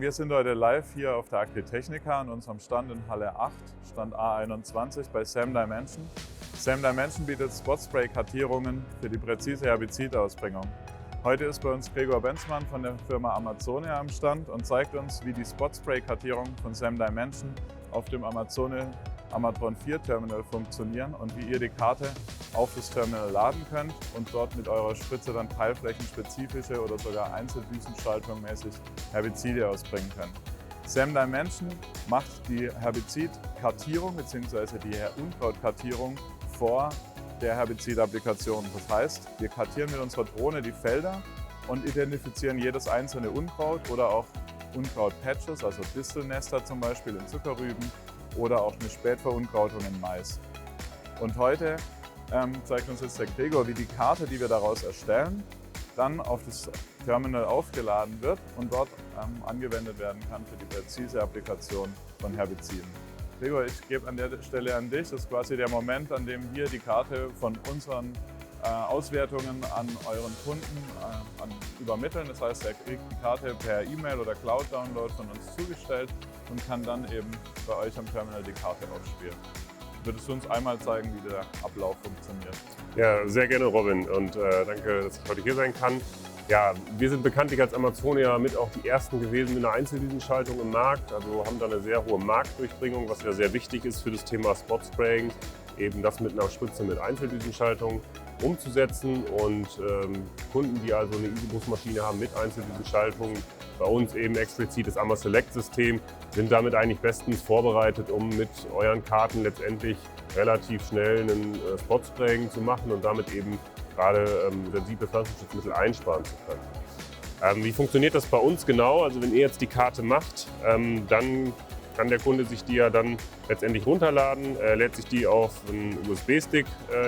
wir sind heute live hier auf der Agritechnica an unserem Stand in Halle 8, Stand A21 bei Sam Dimension. Sam Dimension bietet Spotspray-Kartierungen für die präzise Herbizidausbringung. Heute ist bei uns Gregor Benzmann von der Firma Amazonia am Stand und zeigt uns, wie die Spotspray-Kartierung von Sam Dimension auf dem Amazonia Amatron 4 Terminal funktionieren und wie ihr die Karte auf das Terminal laden könnt und dort mit eurer Spritze dann teilflächenspezifische oder sogar Einzeldüsenschaltung-mäßig Herbizide ausbringen könnt. Sam Dimension macht die Herbizidkartierung bzw. die Unkrautkartierung vor der Herbizidapplikation. Das heißt, wir kartieren mit unserer Drohne die Felder und identifizieren jedes einzelne Unkraut oder auch Unkrautpatches, also Distelnester zum Beispiel in Zuckerrüben oder auch eine Spätverunkrautung in Mais. Und heute zeigt uns jetzt der Gregor, wie die Karte, die wir daraus erstellen, dann auf das Terminal aufgeladen wird und dort angewendet werden kann für die präzise Applikation von Herbiziden. Gregor, ich gebe an der Stelle an dich. Das ist quasi der Moment, an dem wir die Karte von unseren Auswertungen an euren Kunden übermitteln. Das heißt, er kriegt die Karte per E-Mail oder Cloud-Download von uns zugestellt und kann dann eben bei euch am Terminal die Karte aufspielen. Würdest du uns einmal zeigen, wie der Ablauf funktioniert? Ja, sehr gerne, Robin, und danke, dass ich heute hier sein kann. Ja, wir sind bekanntlich als Amazonia mit auch die ersten gewesen mit einer Einzeldüsenschaltung im Markt, also haben da eine sehr hohe Marktdurchdringung, was ja sehr wichtig ist für das Thema Spotspraying, eben das mit einer Spritze mit Einzeldüsenschaltung umzusetzen und Kunden, die also eine EasyBoost-Maschine haben mit Einzeldüsenschaltung, bei uns eben explizit das AmaSelect-System, sind damit eigentlich bestens vorbereitet, um mit euren Karten letztendlich relativ schnell einen Spotspraying zu machen und damit eben gerade sensible Pflanzenschutzmittel einsparen zu können. Wie funktioniert das bei uns genau? Also wenn ihr jetzt die Karte macht, dann kann der Kunde sich die ja dann letztendlich runterladen, lädt sich die auf einen USB-Stick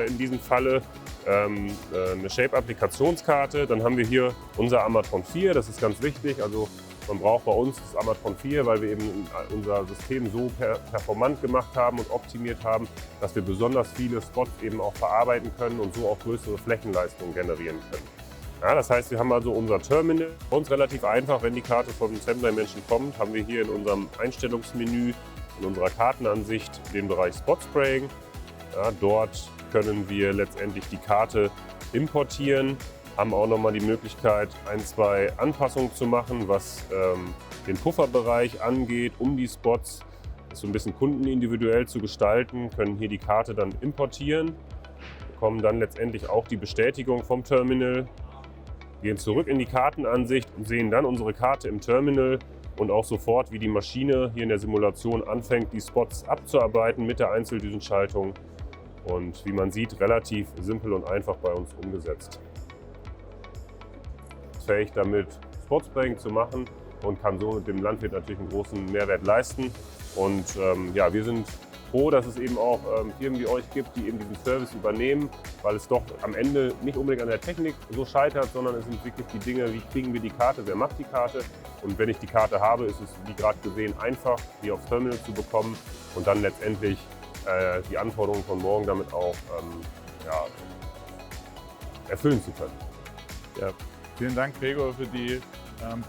in diesem Falle, eine Shape-Applikationskarte. Dann haben wir hier unser Amatron 4, das ist ganz wichtig. Also man braucht bei uns das Amatron 4, weil wir eben unser System so performant gemacht haben und optimiert haben, dass wir besonders viele Spots eben auch verarbeiten können und so auch größere Flächenleistungen generieren können. Ja, das heißt, wir haben also unser Terminal. Bei uns relativ einfach, wenn die Karte von Sam Dimension kommt, haben wir hier in unserem Einstellungsmenü, in unserer Kartenansicht den Bereich Spotspraying. Ja, dort können wir letztendlich die Karte importieren, haben auch nochmal die Möglichkeit, ein, zwei Anpassungen zu machen, was den Pufferbereich angeht, um die Spots, das so ein bisschen kundenindividuell zu gestalten, können hier die Karte dann importieren, bekommen dann letztendlich auch die Bestätigung vom Terminal, gehen zurück in die Kartenansicht und sehen dann unsere Karte im Terminal und auch sofort, wie die Maschine hier in der Simulation anfängt, die Spots abzuarbeiten mit der Einzeldüsenschaltung. Und wie man sieht, relativ simpel und einfach bei uns umgesetzt. Fähig damit Spotspraying zu machen und kann so dem Landwirt natürlich einen großen Mehrwert leisten. Und ja, wir sind froh, dass es eben auch Firmen wie euch gibt, die eben diesen Service übernehmen, weil es doch am Ende nicht unbedingt an der Technik so scheitert, sondern es sind wirklich die Dinge, wie kriegen wir die Karte, wer macht die Karte. Und wenn ich die Karte habe, ist es, wie gerade gesehen, einfach, die aufs Terminal zu bekommen und dann letztendlich die Anforderungen von morgen damit auch ja, erfüllen zu können. Ja. Vielen Dank, Gregor, für die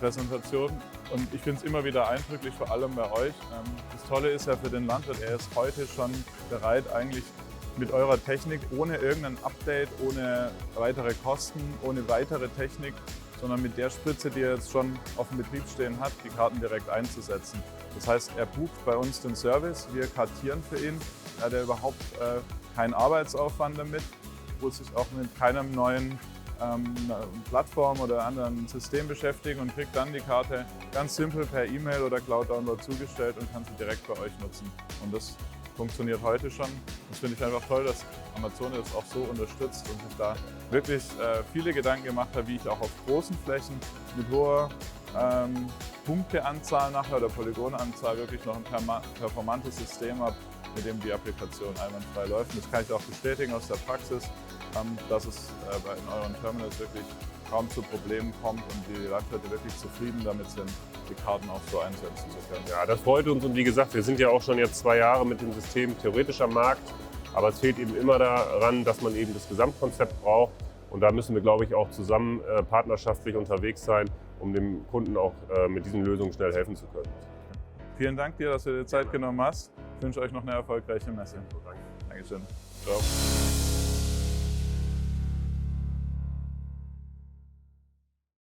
Präsentation. Und ich finde es immer wieder eindrücklich, vor allem bei euch. Das Tolle ist ja für den Landwirt, er ist heute schon bereit, eigentlich mit eurer Technik ohne irgendein Update, ohne weitere Kosten, ohne weitere Technik, sondern mit der Spritze, die er jetzt schon auf dem Betrieb stehen hat, die Karten direkt einzusetzen. Das heißt, er bucht bei uns den Service, wir kartieren für ihn, er hat überhaupt keinen Arbeitsaufwand damit, muss sich auch mit keinem neuen Plattform oder anderen System beschäftigen und kriegt dann die Karte ganz simpel per E-Mail oder Cloud-Download zugestellt und kann sie direkt bei euch nutzen. Und das funktioniert heute schon. Das finde ich einfach toll, dass Amazonia das auch so unterstützt und sich da wirklich viele Gedanken gemacht hat, wie ich auch auf großen Flächen mit hoher Punkteanzahl nachher oder Polygonanzahl wirklich noch ein performantes System habe, mit dem die Applikation einwandfrei läuft. Und das kann ich auch bestätigen aus der Praxis, dass es in euren Terminals wirklich kaum zu Problemen kommt und die Landwirte wirklich zufrieden damit sind, die Karten auch so einsetzen zu können. Ja, das freut uns und wie gesagt, wir sind ja auch schon jetzt 2 Jahre mit dem System theoretisch am Markt, aber es fehlt eben immer daran, dass man eben das Gesamtkonzept braucht Und da müssen wir, glaube ich, auch zusammen partnerschaftlich unterwegs sein, um dem Kunden auch mit diesen Lösungen schnell helfen zu können. Vielen Dank dir, dass du dir Zeit genommen hast. Ich wünsche euch noch eine erfolgreiche Messe. Danke. Dankeschön. Ciao.